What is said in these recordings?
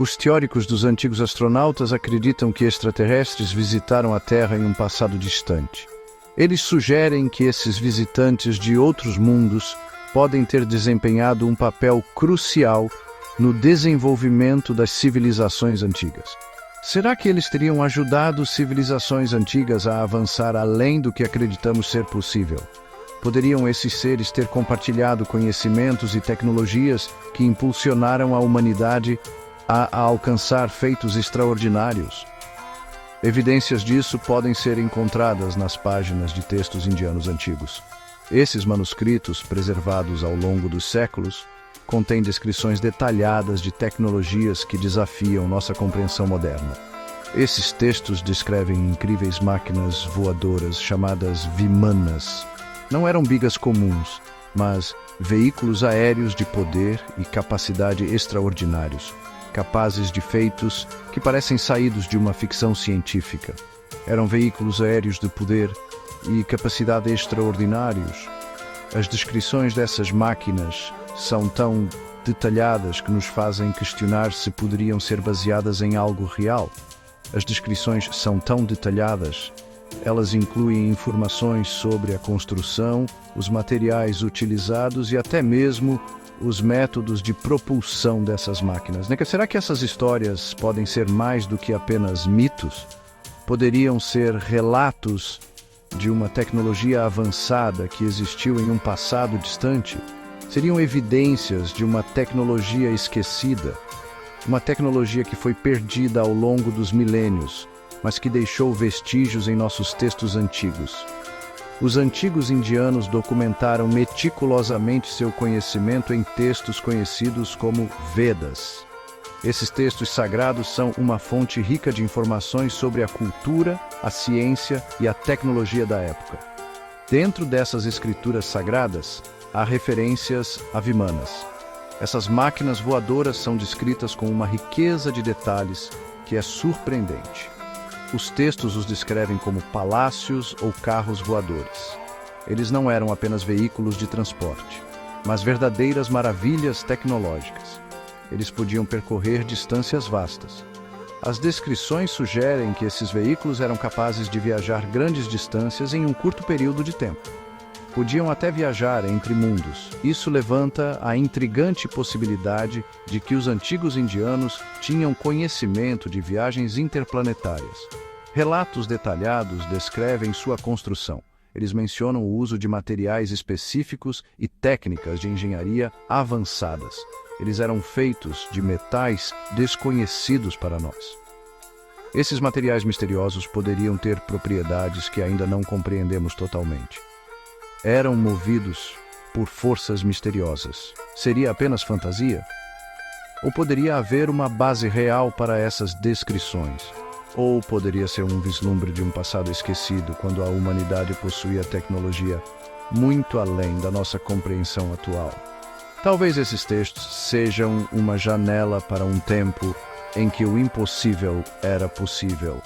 Os teóricos dos antigos astronautas acreditam que extraterrestres visitaram a Terra em um passado distante. Eles sugerem que esses visitantes de outros mundos podem ter desempenhado um papel crucial no desenvolvimento das civilizações antigas. Será que eles teriam ajudado civilizações antigas a avançar além do que acreditamos ser possível? Poderiam esses seres ter compartilhado conhecimentos e tecnologias que impulsionaram a humanidade a alcançar feitos extraordinários? Evidências disso podem ser encontradas nas páginas de textos indianos antigos. Esses manuscritos, preservados ao longo dos séculos, contêm descrições detalhadas de tecnologias que desafiam nossa compreensão moderna. Esses textos descrevem incríveis máquinas voadoras chamadas vimanas. Não eram bigas comuns, mas veículos aéreos de poder e capacidade extraordinários, capazes de feitos que parecem saídos de uma ficção científica. Eram veículos aéreos de poder e capacidade extraordinários. As descrições dessas máquinas são tão detalhadas que nos fazem questionar se poderiam ser baseadas em algo real. As descrições são tão detalhadas. Elas incluem informações sobre a construção, os materiais utilizados e até mesmo os métodos de propulsão dessas máquinas. Será que essas histórias podem ser mais do que apenas mitos? Poderiam ser relatos de uma tecnologia avançada que existiu em um passado distante? Seriam evidências de uma tecnologia esquecida, uma tecnologia que foi perdida ao longo dos milênios, mas que deixou vestígios em nossos textos antigos. Os antigos indianos documentaram meticulosamente seu conhecimento em textos conhecidos como Vedas. Esses textos sagrados são uma fonte rica de informações sobre a cultura, a ciência e a tecnologia da época. Dentro dessas escrituras sagradas, há referências a vimanas. Essas máquinas voadoras são descritas com uma riqueza de detalhes que é surpreendente. Os textos os descrevem como palácios ou carros voadores. Eles não eram apenas veículos de transporte, mas verdadeiras maravilhas tecnológicas. Eles podiam percorrer distâncias vastas. As descrições sugerem que esses veículos eram capazes de viajar grandes distâncias em um curto período de tempo. Podiam até viajar entre mundos. Isso levanta a intrigante possibilidade de que os antigos indianos tinham conhecimento de viagens interplanetárias. Relatos detalhados descrevem sua construção. Eles mencionam o uso de materiais específicos e técnicas de engenharia avançadas. Eles eram feitos de metais desconhecidos para nós. Esses materiais misteriosos poderiam ter propriedades que ainda não compreendemos totalmente. Eram movidos por forças misteriosas. Seria apenas fantasia? Ou poderia haver uma base real para essas descrições? Ou poderia ser um vislumbre de um passado esquecido, quando a humanidade possuía tecnologia muito além da nossa compreensão atual? Talvez esses textos sejam uma janela para um tempo em que o impossível era possível.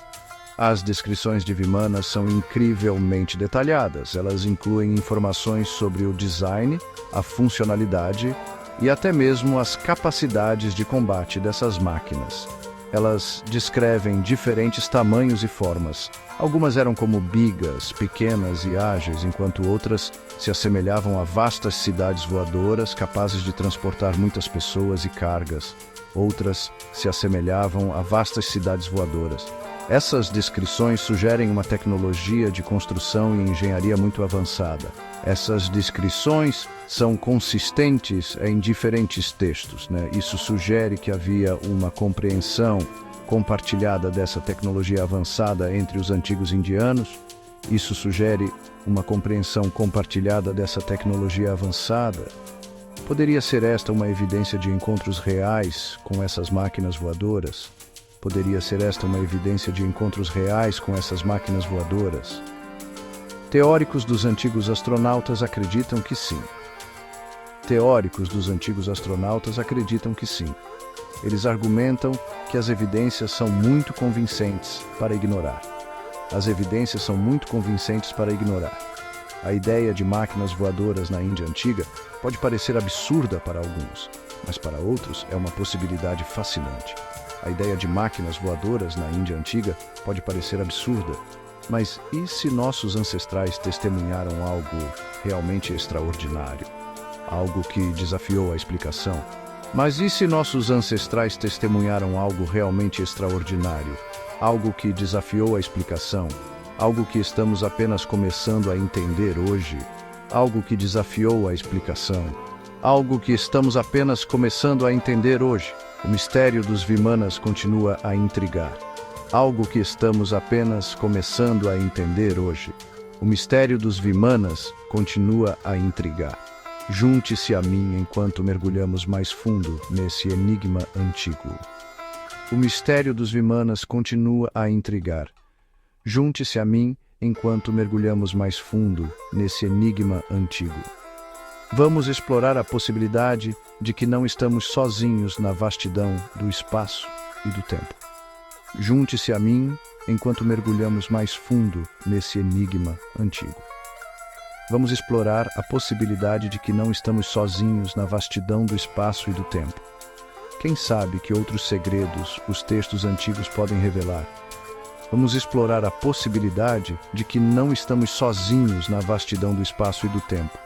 As descrições de vimanas são incrivelmente detalhadas. Elas incluem informações sobre o design, a funcionalidade e até mesmo as capacidades de combate dessas máquinas. Elas descrevem diferentes tamanhos e formas. Algumas eram como bigas, pequenas e ágeis, enquanto outras se assemelhavam a vastas cidades voadoras capazes de transportar muitas pessoas e cargas. Outras se assemelhavam a vastas cidades voadoras. Essas descrições sugerem uma tecnologia de construção e engenharia muito avançada. Essas descrições são consistentes em diferentes textos, Isso sugere que havia uma compreensão compartilhada dessa tecnologia avançada entre os antigos indianos. Isso sugere uma compreensão compartilhada dessa tecnologia avançada. Poderia ser esta uma evidência de encontros reais com essas máquinas voadoras? Poderia ser esta uma evidência de encontros reais com essas máquinas voadoras? Teóricos dos antigos astronautas acreditam que sim. Teóricos dos antigos astronautas acreditam que sim. Eles argumentam que as evidências são muito convincentes para ignorar. As evidências são muito convincentes para ignorar. A ideia de máquinas voadoras na Índia antiga pode parecer absurda para alguns, mas para outros é uma possibilidade fascinante. A ideia de máquinas voadoras na Índia antiga pode parecer absurda, mas e se nossos ancestrais testemunharam algo realmente extraordinário? Algo que desafiou a explicação? Mas e se nossos ancestrais testemunharam algo realmente extraordinário? Algo que desafiou a explicação? Algo que estamos apenas começando a entender hoje? Algo que desafiou a explicação? Algo que estamos apenas começando a entender hoje? O mistério dos Vimanas continua a intrigar. Algo que estamos apenas começando a entender hoje. O mistério dos Vimanas continua a intrigar. Junte-se a mim enquanto mergulhamos mais fundo nesse enigma antigo. O mistério dos Vimanas continua a intrigar. Junte-se a mim enquanto mergulhamos mais fundo nesse enigma antigo. Vamos explorar a possibilidade de que não estamos sozinhos na vastidão do espaço e do tempo. Junte-se a mim enquanto mergulhamos mais fundo nesse enigma antigo. Vamos explorar a possibilidade de que não estamos sozinhos na vastidão do espaço e do tempo. Quem sabe que outros segredos os textos antigos podem revelar? Vamos explorar a possibilidade de que não estamos sozinhos na vastidão do espaço e do tempo.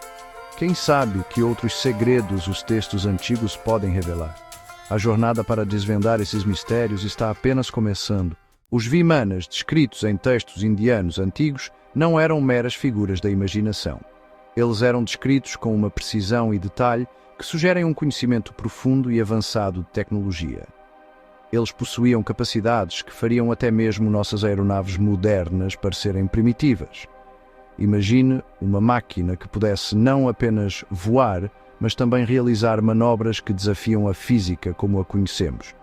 Quem sabe que outros segredos os textos antigos podem revelar? A jornada para desvendar esses mistérios está apenas começando. Os Vimanas descritos em textos indianos antigos não eram meras figuras da imaginação. Eles eram descritos com uma precisão e detalhe que sugerem um conhecimento profundo e avançado de tecnologia. Eles possuíam capacidades que fariam até mesmo nossas aeronaves modernas parecerem primitivas. Imagine uma máquina que pudesse não apenas voar, mas também realizar manobras que desafiam a física como a conhecemos.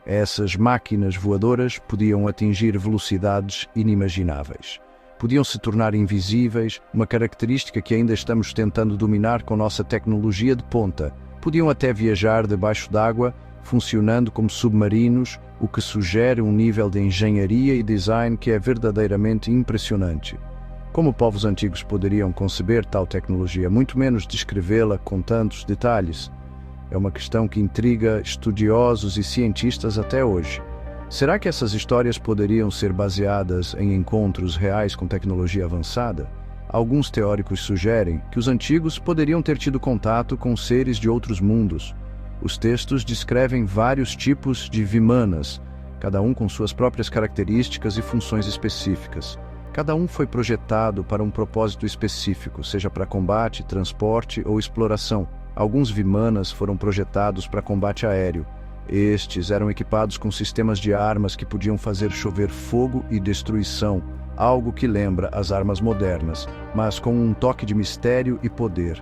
Essas máquinas voadoras podiam atingir velocidades inimagináveis. Podiam se tornar invisíveis, uma característica que ainda estamos tentando dominar com nossa tecnologia de ponta. Podiam até viajar debaixo d'água, funcionando como submarinos, o que sugere um nível de engenharia e design que é verdadeiramente impressionante. Como povos antigos poderiam conceber tal tecnologia, muito menos descrevê-la com tantos detalhes? É uma questão que intriga estudiosos e cientistas até hoje. Será que essas histórias poderiam ser baseadas em encontros reais com tecnologia avançada? Alguns teóricos sugerem que os antigos poderiam ter tido contato com seres de outros mundos. Os textos descrevem vários tipos de Vimanas, cada um com suas próprias características e funções específicas. Cada um foi projetado para um propósito específico, seja para combate, transporte ou exploração. Alguns Vimanas foram projetados para combate aéreo. Estes eram equipados com sistemas de armas que podiam fazer chover fogo e destruição, algo que lembra as armas modernas, mas com um toque de mistério e poder.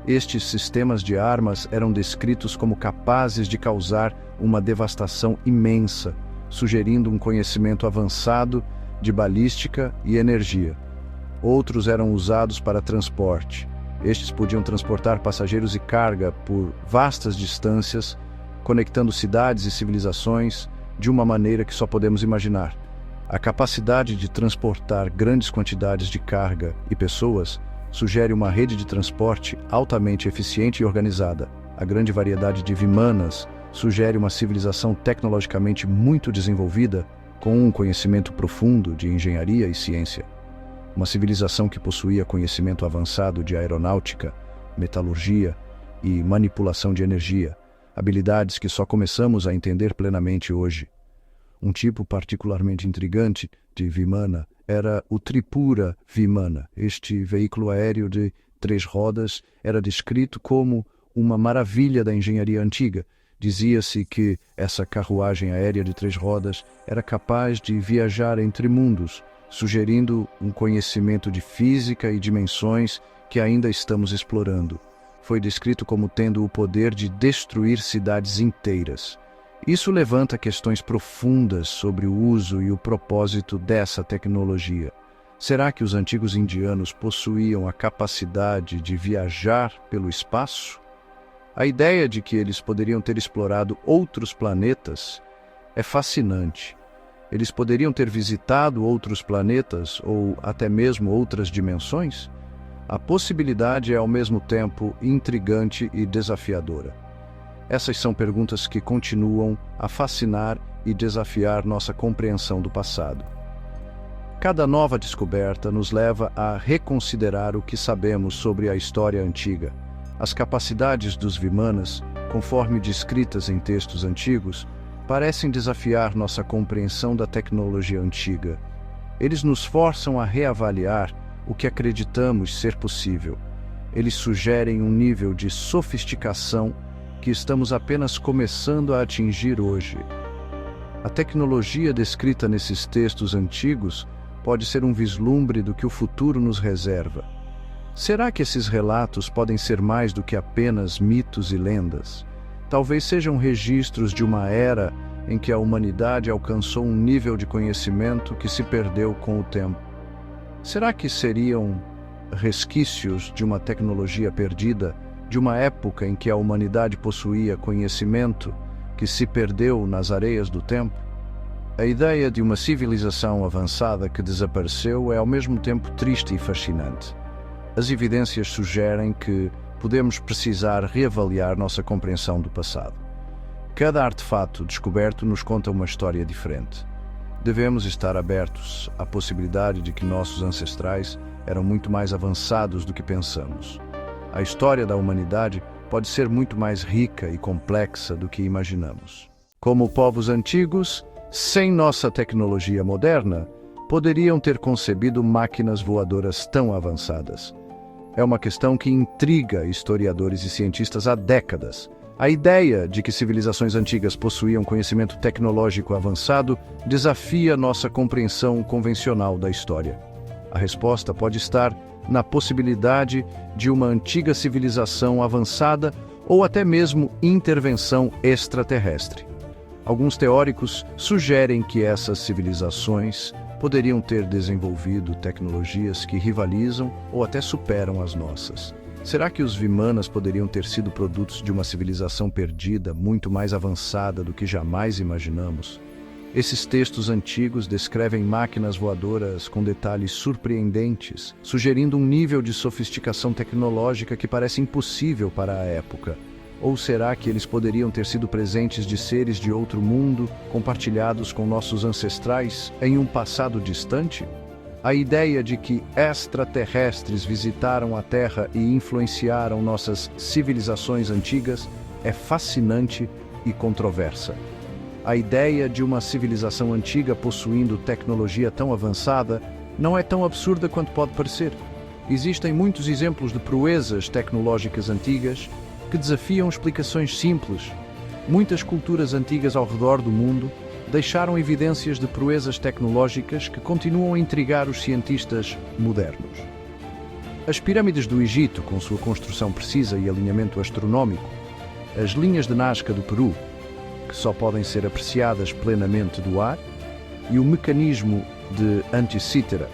Estes sistemas de armas eram descritos como capazes de causar uma devastação imensa, sugerindo um conhecimento avançado de balística e energia. Outros eram usados para transporte. Estes podiam transportar passageiros e carga por vastas distâncias, conectando cidades e civilizações de uma maneira que só podemos imaginar. A capacidade de transportar grandes quantidades de carga e pessoas sugere uma rede de transporte altamente eficiente e organizada. A grande variedade de Vimanas sugere uma civilização tecnologicamente muito desenvolvida, com um conhecimento profundo de engenharia e ciência. Uma civilização que possuía conhecimento avançado de aeronáutica, metalurgia e manipulação de energia, habilidades que só começamos a entender plenamente hoje. Um tipo particularmente intrigante de Vimana era o Tripura Vimana. Este veículo aéreo de 3 rodas era descrito como uma maravilha da engenharia antiga. Dizia-se que essa carruagem aérea de 3 rodas era capaz de viajar entre mundos, sugerindo um conhecimento de física e dimensões que ainda estamos explorando. Foi descrito como tendo o poder de destruir cidades inteiras. Isso levanta questões profundas sobre o uso e o propósito dessa tecnologia. Será que os antigos indianos possuíam a capacidade de viajar pelo espaço? A ideia de que eles poderiam ter explorado outros planetas é fascinante. Eles poderiam ter visitado outros planetas ou até mesmo outras dimensões? A possibilidade é ao mesmo tempo intrigante e desafiadora. Essas são perguntas que continuam a fascinar e desafiar nossa compreensão do passado. Cada nova descoberta nos leva a reconsiderar o que sabemos sobre a história antiga. As capacidades dos Vimanas, conforme descritas em textos antigos, parecem desafiar nossa compreensão da tecnologia antiga. Eles nos forçam a reavaliar o que acreditamos ser possível. Eles sugerem um nível de sofisticação que estamos apenas começando a atingir hoje. A tecnologia descrita nesses textos antigos pode ser um vislumbre do que o futuro nos reserva. Será que esses relatos podem ser mais do que apenas mitos e lendas? Talvez sejam registros de uma era em que a humanidade alcançou um nível de conhecimento que se perdeu com o tempo. Será que seriam resquícios de uma tecnologia perdida, de uma época em que a humanidade possuía conhecimento que se perdeu nas areias do tempo? A ideia de uma civilização avançada que desapareceu é ao mesmo tempo triste e fascinante. As evidências sugerem que podemos precisar reavaliar nossa compreensão do passado. Cada artefato descoberto nos conta uma história diferente. Devemos estar abertos à possibilidade de que nossos ancestrais eram muito mais avançados do que pensamos. A história da humanidade pode ser muito mais rica e complexa do que imaginamos. Como povos antigos, sem nossa tecnologia moderna, poderiam ter concebido máquinas voadoras tão avançadas. É uma questão que intriga historiadores e cientistas há décadas. A ideia de que civilizações antigas possuíam conhecimento tecnológico avançado desafia nossa compreensão convencional da história. A resposta pode estar na possibilidade de uma antiga civilização avançada ou até mesmo intervenção extraterrestre. Alguns teóricos sugerem que essas civilizações poderiam ter desenvolvido tecnologias que rivalizam ou até superam as nossas. Será que os Vimanas poderiam ter sido produtos de uma civilização perdida, muito mais avançada do que jamais imaginamos? Esses textos antigos descrevem máquinas voadoras com detalhes surpreendentes, sugerindo um nível de sofisticação tecnológica que parece impossível para a época. Ou será que eles poderiam ter sido presentes de seres de outro mundo, compartilhados com nossos ancestrais em um passado distante? A ideia de que extraterrestres visitaram a Terra e influenciaram nossas civilizações antigas é fascinante e controversa. A ideia de uma civilização antiga possuindo tecnologia tão avançada não é tão absurda quanto pode parecer. Existem muitos exemplos de proezas tecnológicas antigas que desafiam explicações simples. Muitas culturas antigas ao redor do mundo deixaram evidências de proezas tecnológicas que continuam a intrigar os cientistas modernos. As pirâmides do Egito, com sua construção precisa e alinhamento astronômico, as linhas de Nazca do Peru, que só podem ser apreciadas plenamente do ar, e o mecanismo de Anticítera,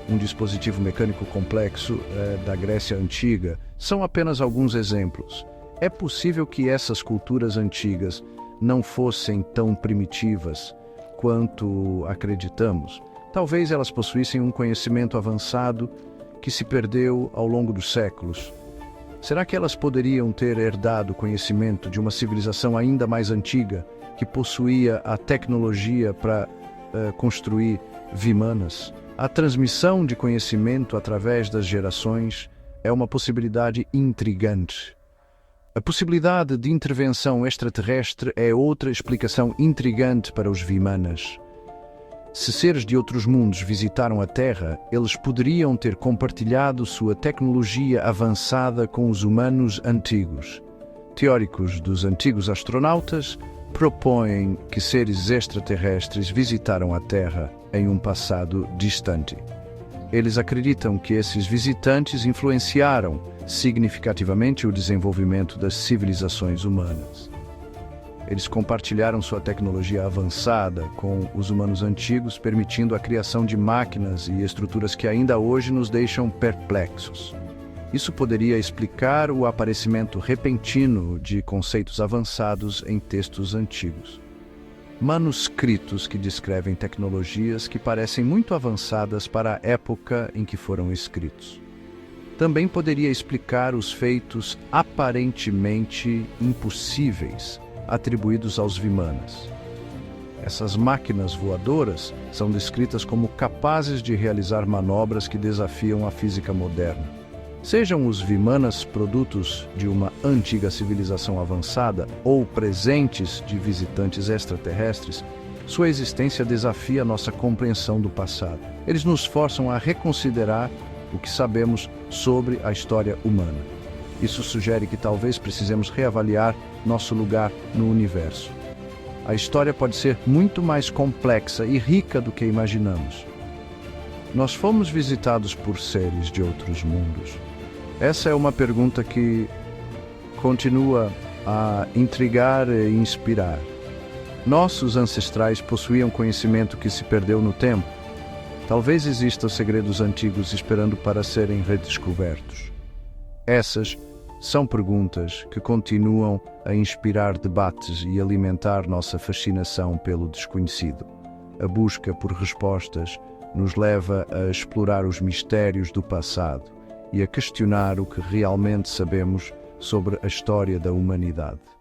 um dispositivo mecânico complexo da Grécia Antiga, são apenas alguns exemplos. É possível que essas culturas antigas não fossem tão primitivas quanto acreditamos. Talvez elas possuíssem um conhecimento avançado que se perdeu ao longo dos séculos. Será que elas poderiam ter herdado conhecimento de uma civilização ainda mais antiga que possuía a tecnologia para construir Vimanas? A transmissão de conhecimento através das gerações é uma possibilidade intrigante. A possibilidade de intervenção extraterrestre é outra explicação intrigante para os Vimanas. Se seres de outros mundos visitaram a Terra, eles poderiam ter compartilhado sua tecnologia avançada com os humanos antigos. Teóricos dos antigos astronautas propõem que seres extraterrestres visitaram a Terra em um passado distante. Eles acreditam que esses visitantes influenciaram significativamente o desenvolvimento das civilizações humanas. Eles compartilharam sua tecnologia avançada com os humanos antigos, permitindo a criação de máquinas e estruturas que ainda hoje nos deixam perplexos. Isso poderia explicar o aparecimento repentino de conceitos avançados em textos antigos. Manuscritos que descrevem tecnologias que parecem muito avançadas para a época em que foram escritos. Também poderia explicar os feitos aparentemente impossíveis atribuídos aos Vimanas. Essas máquinas voadoras são descritas como capazes de realizar manobras que desafiam a física moderna. Sejam os Vimanas produtos de uma antiga civilização avançada ou presentes de visitantes extraterrestres, sua existência desafia nossa compreensão do passado. Eles nos forçam a reconsiderar o que sabemos sobre a história humana. Isso sugere que talvez precisemos reavaliar nosso lugar no universo. A história pode ser muito mais complexa e rica do que imaginamos. Nós fomos visitados por seres de outros mundos? Essa é uma pergunta que continua a intrigar e inspirar. Nossos ancestrais possuíam conhecimento que se perdeu no tempo. Talvez existam segredos antigos esperando para serem redescobertos. Essas são perguntas que continuam a inspirar debates e alimentar nossa fascinação pelo desconhecido. A busca por respostas nos leva a explorar os mistérios do passado e a questionar o que realmente sabemos sobre a história da humanidade.